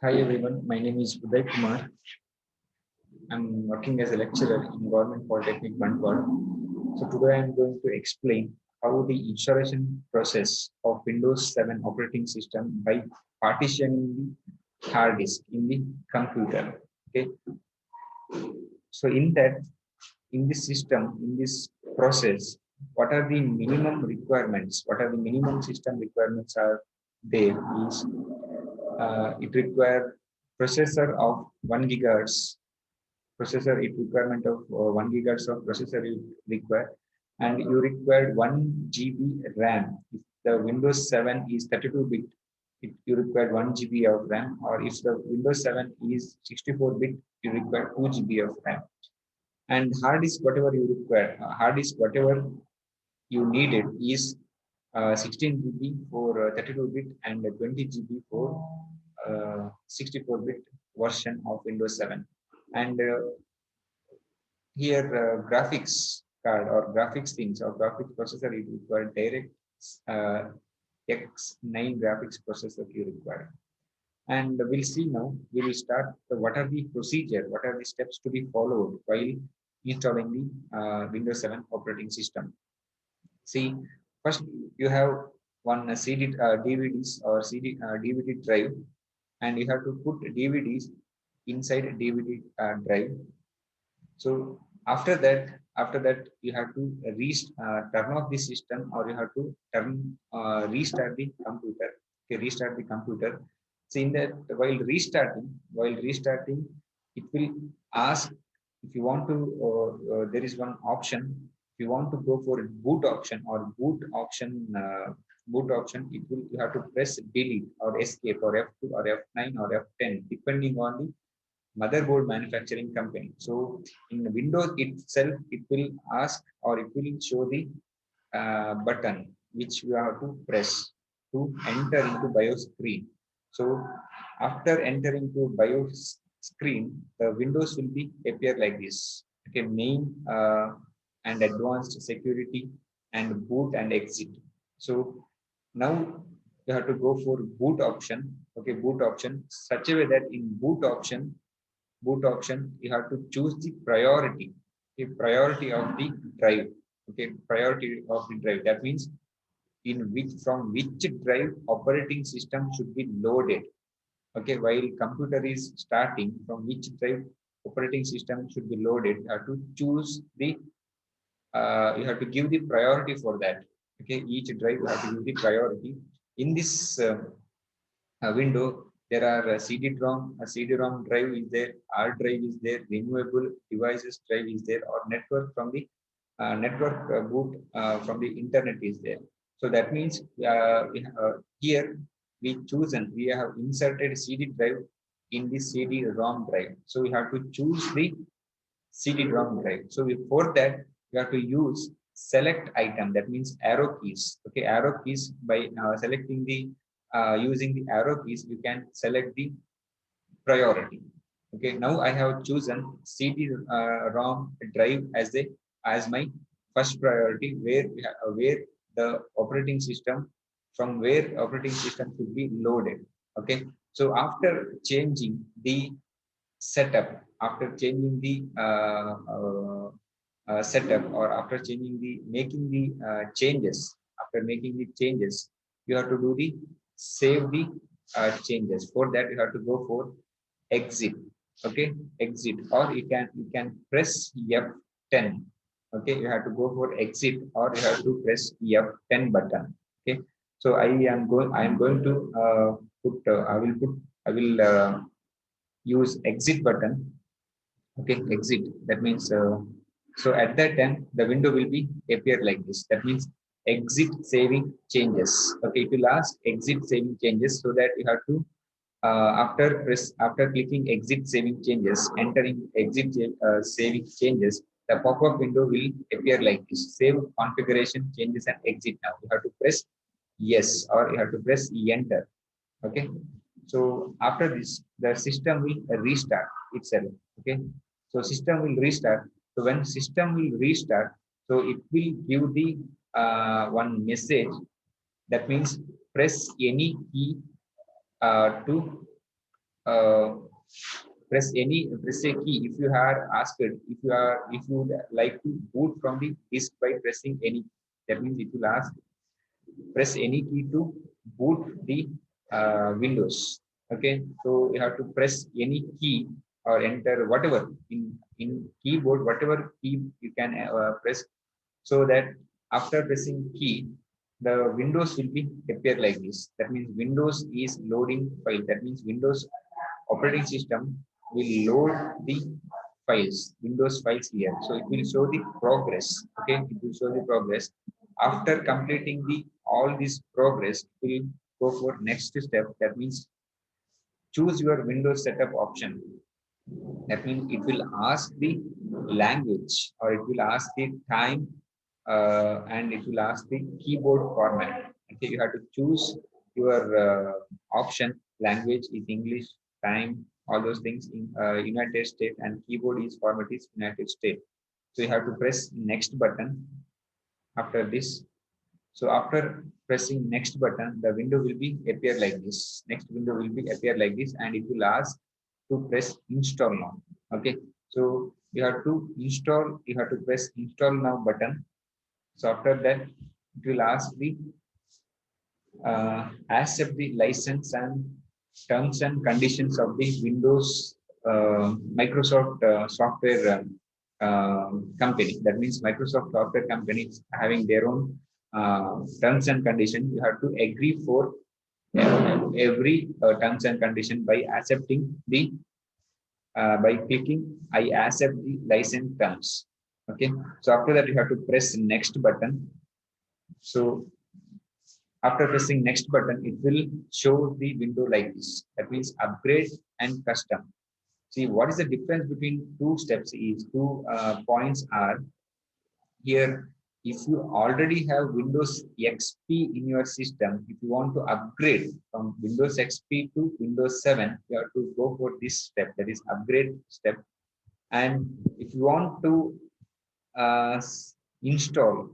Hi everyone, my name is Uday Kumar. I'm working as a lecturer in Government Polytechnic Bandwal. So today I'm going to explain how the installation process of Windows 7 operating system by partitioning the hard disk in the computer. Okay, so in this system, in this process, what are the minimum requirements? What are the minimum system requirements are there is it require processor of 1 gigahertz processor. It requirement of 1 gigahertz of processor you require, and you require 1 GB RAM. If the Windows 7 is 32-bit, you require 1 GB of RAM, or if the Windows 7 is 64-bit, you require 2 GB of RAM. And hard disk, whatever you require, hard disk, whatever you needed is 16 GB for 32-bit and 20 GB for 64-bit version of Windows 7. And here graphics card or graphics things or graphics processor you require direct uh, X9 graphics processor you require. And we'll see now, we will start what are the procedure, what are the steps to be followed while installing the Windows 7 operating system. See, first you have one CD, DVDs or DVD drive, and you have to put DVDs inside a DVD drive. So after that, you have to turn off the system, or you have to restart the computer. Okay, restart the computer. So in that, while restarting, it will ask if you want to. There is one option. If you want to go for boot option or boot option, you have to press delete or escape or F2 or F9 or F10 depending on the motherboard manufacturing company. So in Windows itself, it will ask or it will show the button which you have to press to enter into BIOS screen. So after entering to BIOS screen, the Windows will be appear like this. Okay, main and advanced security and boot and exit. So now you have to go for boot option. Okay, boot option such a way that in boot option you have to choose the priority, the priority of the drive. Okay, priority of the drive, that means from which drive operating system should be loaded. Okay, while computer is starting, from which drive operating system should be loaded, you have to choose the you have to give the priority for that. Okay, each drive you have to give the priority. In this window, there are a CD-ROM drive is there, hard drive is there, removable devices drive is there, or network from the network boot from the internet is there. So that means here we have inserted CD drive in the CD-ROM drive. So we have to choose the CD-ROM drive. So before that, you have to use select item. That means arrow keys. Okay, arrow keys. By selecting the using the arrow keys, you can select the priority. Okay, now I have chosen CD-ROM drive as my first priority, where the operating system from where operating system should be loaded. Okay, so after changing the setup, after changing the setup, or after changing the making the changes, after making the changes, you have to do the save the changes. For that, you have to go for exit. Okay, exit, or you can press F10. Okay, you have to go for exit, or you have to press F10 button. Okay, so I am going to put I will use exit button. Okay, exit, that means so at that time the window will be appear like this. That means exit saving changes. Okay, it will ask exit saving changes, so that you have to after clicking exit saving changes, entering saving changes, the pop-up window will appear like this: save configuration changes and exit. Now you have to press yes, or you have to press enter. Okay, so after this, the system will restart itself. Okay, so system will restart. So when system will restart, so it will give the one message. That means press any key to uh, press a key if you are asked if you would like to boot from the disk by pressing any. That means it will ask press any key to boot the Windows. Okay, so you have to press any key or enter whatever in keyboard, whatever key you can press, so that after pressing key, the Windows will be appear like this. That means Windows is loading file. That means Windows operating system will load the files, Windows files here. So it will show the progress. Okay, it will show the progress. After completing the all this progress, we will go for next step. That means choose your Windows setup option. That means it will ask the language or it will ask the time and it will ask the keyboard format. Okay, you have to choose your option. Language is English, time, all those things in United States, and keyboard is format is United States. So you have to press next button after this. So after pressing next button, the window will be appear like this. Next window will be appear like this, and it will ask to press install now. Okay. So you have to install, you have to press install now button. So after that, it will ask the accept the license and terms and conditions of the Windows Microsoft software company. That means Microsoft software company is having their own terms and conditions. You have to agree for every terms and condition by accepting the by clicking I accept the license terms. Okay. So after that, you have to press next button. So after pressing next button, it will show the window like this. That means upgrade and custom. See, what is the difference between two steps is two points are here. If you already have Windows XP in your system, if you want to upgrade from Windows XP to Windows 7, you have to go for this step, that is upgrade step. And if you want to install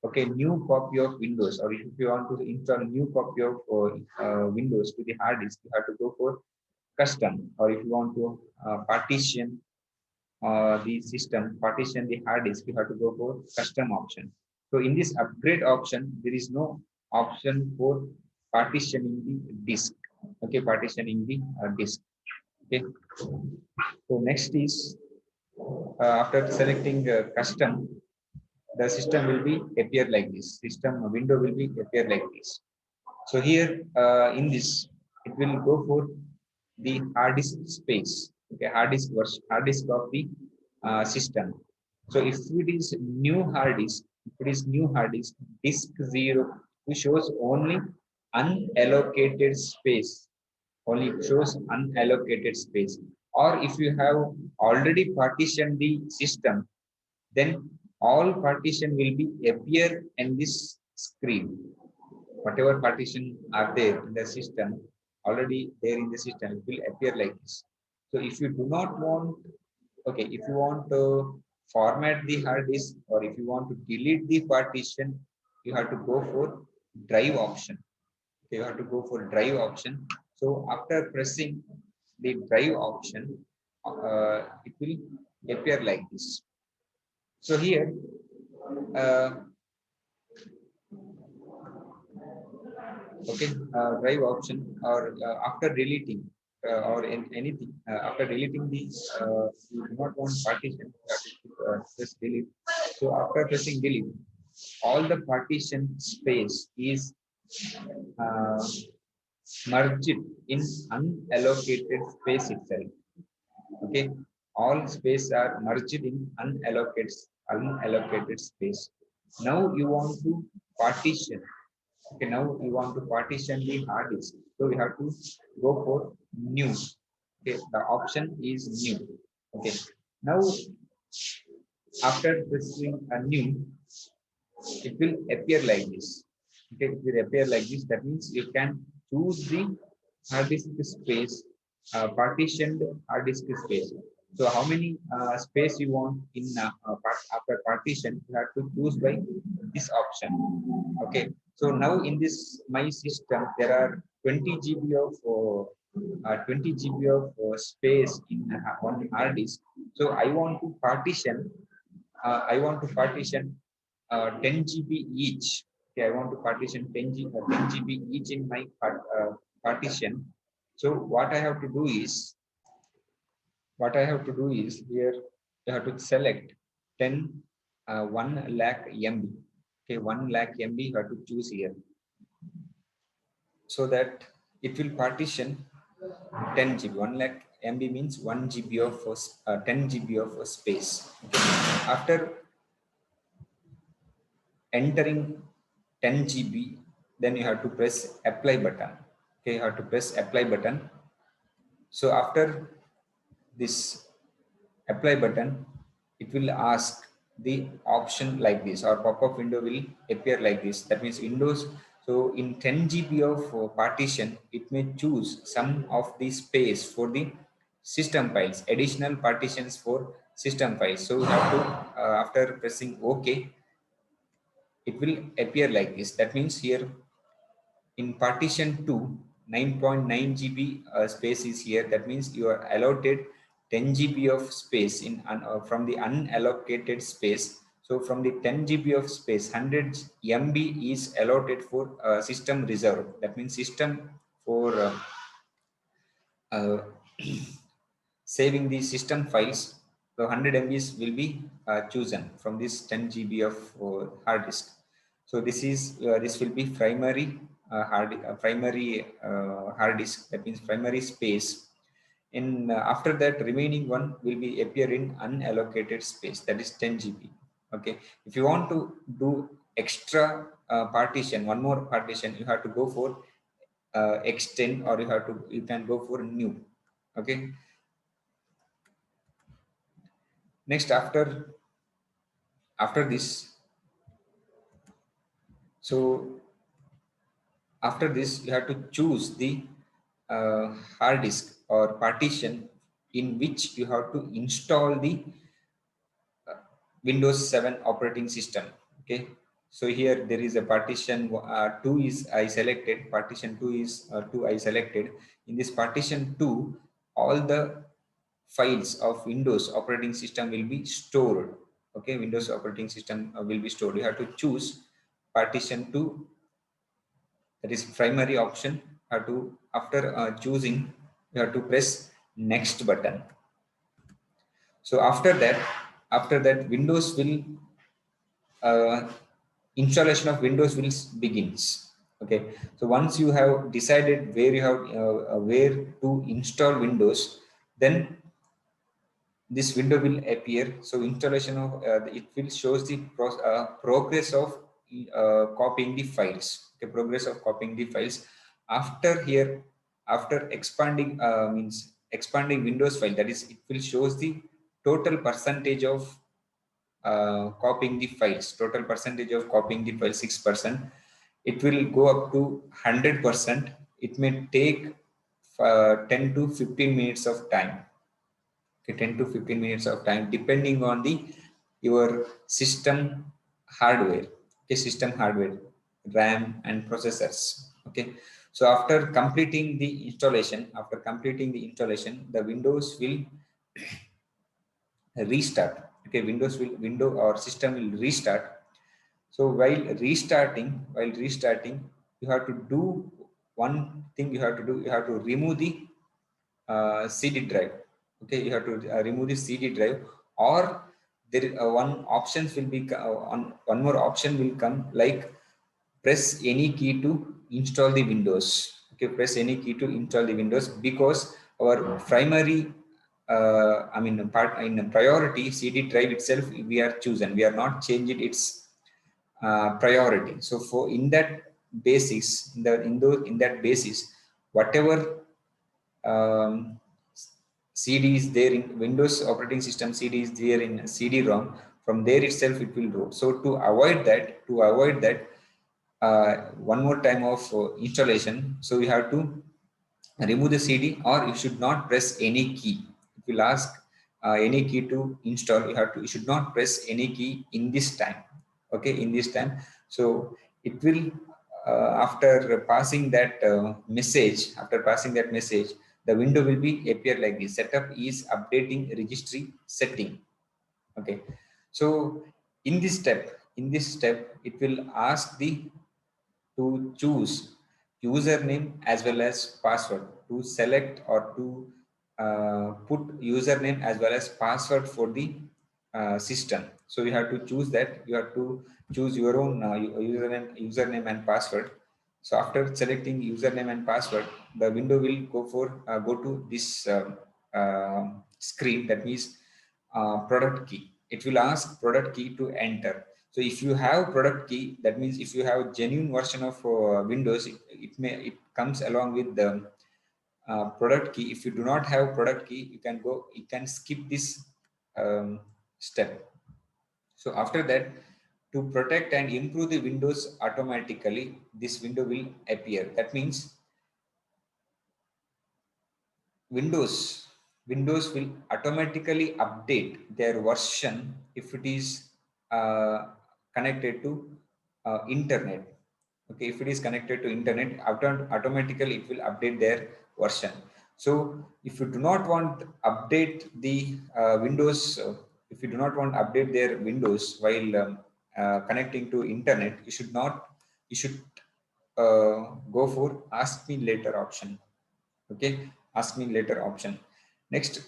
okay new copy of Windows, or if you want to install a new copy of Windows to the hard disk, you have to go for custom. Or if you want to partition the system, partition the hard disk, you have to go for custom option. So in this upgrade option, there is no option for partitioning the disk. Okay, partitioning the disk. Okay. So next is after selecting custom, the system will be appear like this. System window will be appear like this. So here in this, it will go for the hard disk space. Okay, hard disk of the system. So if it is new hard disk, if it is new hard disk 0, it shows only unallocated space. Only it shows unallocated space. Or if you have already partitioned the system, then all partition will be appear in this screen. Whatever partition are there in the system, already there in the system, it will appear like this. So if you do not want, okay, if you want to format the hard disk or if you want to delete the partition, you have to go for drive option. Okay, you have to go for drive option. So after pressing the drive option, it will appear like this. So here, uh, okay, drive option or after deleting or in anything after deleting these, you do not want partition, you have to just delete. So after pressing delete, all the partition space is uh, merged in unallocated space itself. Okay, all space are merged in unallocated space. Now you want to partition. Okay, now you want to partition the hard disk. So we have to go for new. Okay, the option is new. Okay, now after pressing a new, it will appear like this. Okay, it will appear like this. That means you can choose the hard disk space, partitioned hard disk space. So how many space you want in after partition, you have to choose by this option. Okay, so now in this my system there are 20 GB of 20 GB of space in one hard disk. So I want to partition. I want to partition 10 GB each. Okay, I want to partition 10 GB each in my partition. So what I have to do is here you have to select 10 1 lakh MB. Okay, 1 lakh MB you have to choose here, so that it will partition 10 GB. 1 lakh MB means 1 GB of 10 GB of space. Okay. After entering 10 GB, then you have to press apply button. Okay, you have to press apply button. So after this apply button, it will ask the option like this, or pop-up window will appear like this. That means Windows. So in 10 GB of partition, it may choose some of the space for the system files, additional partitions for system files. So you have to, after pressing OK, it will appear like this. That means here in partition 2, 9.9 GB space is here. That means you are allotted 10 GB of space in from the unallocated space. So from the 10 GB of space, 100 MB is allotted for system reserve. That means system for uh, saving the system files. So 100 MBs will be chosen from this 10 GB of hard disk. So this will be primary hard disk. That means primary space. In after that, remaining one will be appear in unallocated space. That is 10 GB. Okay. If you want to do extra partition, one more partition, you have to go for extend, or you can go for new. Okay. Next, after this, so after this you have to choose the hard disk or partition in which you have to install the Windows 7 operating system. Okay, so here there is a partition 2 is I selected. Partition 2 is 2 I selected. In this partition 2, all the files of Windows operating system will be stored. Okay, Windows operating system will be stored. You have to choose partition 2, that is primary option. You have to, after choosing, you have to press next button. So after that Windows will installation of Windows will begins. Okay, so once you have decided where to install Windows, then this window will appear. So installation of it will shows the progress of copying the files. Okay, progress of copying the files. After here, after expanding means expanding Windows file, that is, it will shows the total percentage of copying the files. Total percentage of copying the file 6%. It will go up to 100%. It may take 10 to 15 minutes of time. Okay, 10 to 15 minutes of time depending on the your system hardware. Okay, system hardware, RAM and processors. Okay, so after completing the installation, the Windows will restart. Okay, window or system will restart. So while restarting, you have to do one thing. You have to remove the CD drive. Okay, you have to remove the CD drive, or there one more option will come, like press any key to install the Windows. Okay, press any key to install the Windows, because our primary part in priority CD drive itself we are chosen. We are not changing its priority. So for in that basis, in that basis, whatever um, CD is there in Windows operating system, CD is there in CD-ROM. From there itself, it will load. So to avoid that, one more time of installation. So you have to remove the CD, or you should not press any key. It will ask any key to install. You should not press any key in this time. Okay, in this time. So it will after passing that message, the window will be appear like this: setup is updating registry setting. Okay, so in this step it will ask the to choose username as well as password, to select or to put username as well as password for the system. So you have to choose that. You have to choose your own username and password. So after selecting username and password, the window will go to this screen, that means product key. It will ask product key to enter. So if you have product key, that means if you have genuine version of Windows, it comes along with the product key. If you do not have product key, you can skip this step. So after that, to protect and improve the Windows automatically, this window will appear. That means Windows will automatically update their version if it is connected to internet. Okay, if it is connected to internet, automatically it will update their version. So if you do not want update the Windows, if you do not want update their Windows while connecting to internet, you should go for ask me later option. Okay, ask me later option. Next,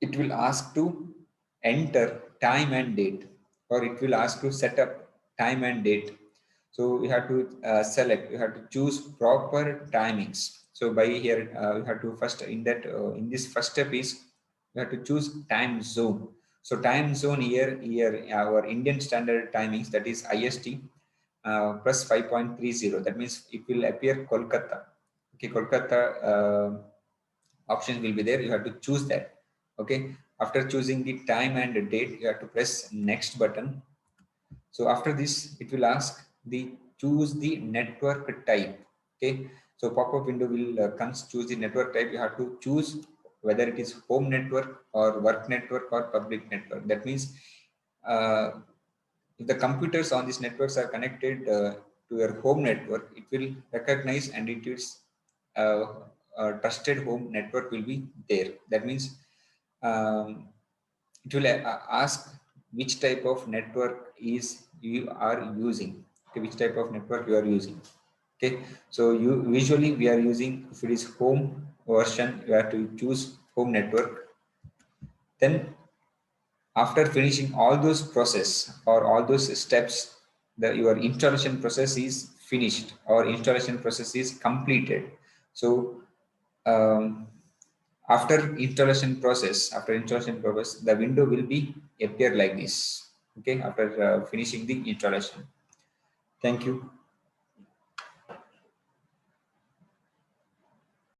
it will ask to enter time and date, or it will ask to set up time and date. So you have to you have to choose proper timings. So by here you have to first in this first step is you have to choose time zone. So time zone here our Indian standard timings, that is IST plus 5.30. That means it will appear Kolkata. Okay, Kolkata options will be there. You have to choose that. Okay, after choosing the time and the date, you have to press next button. So after this, it will ask the choose the network type. Okay, so pop-up window will comes, choose the network type. You have to choose whether it is home network or work network or public network. That means uh, if the computers on these networks are connected to your home network, it will recognize, and it is uh, a trusted home network will be there. That means um, it will ask which type of network is you are using. Okay, which type of network you are using. Okay, so you usually we are using, if it is home version, you have to choose home network. Then after finishing all those process or all those steps, your installation process is finished or installation process is completed. So um, after installation process, the window will be appear like this. Okay, after finishing the installation. Thank you.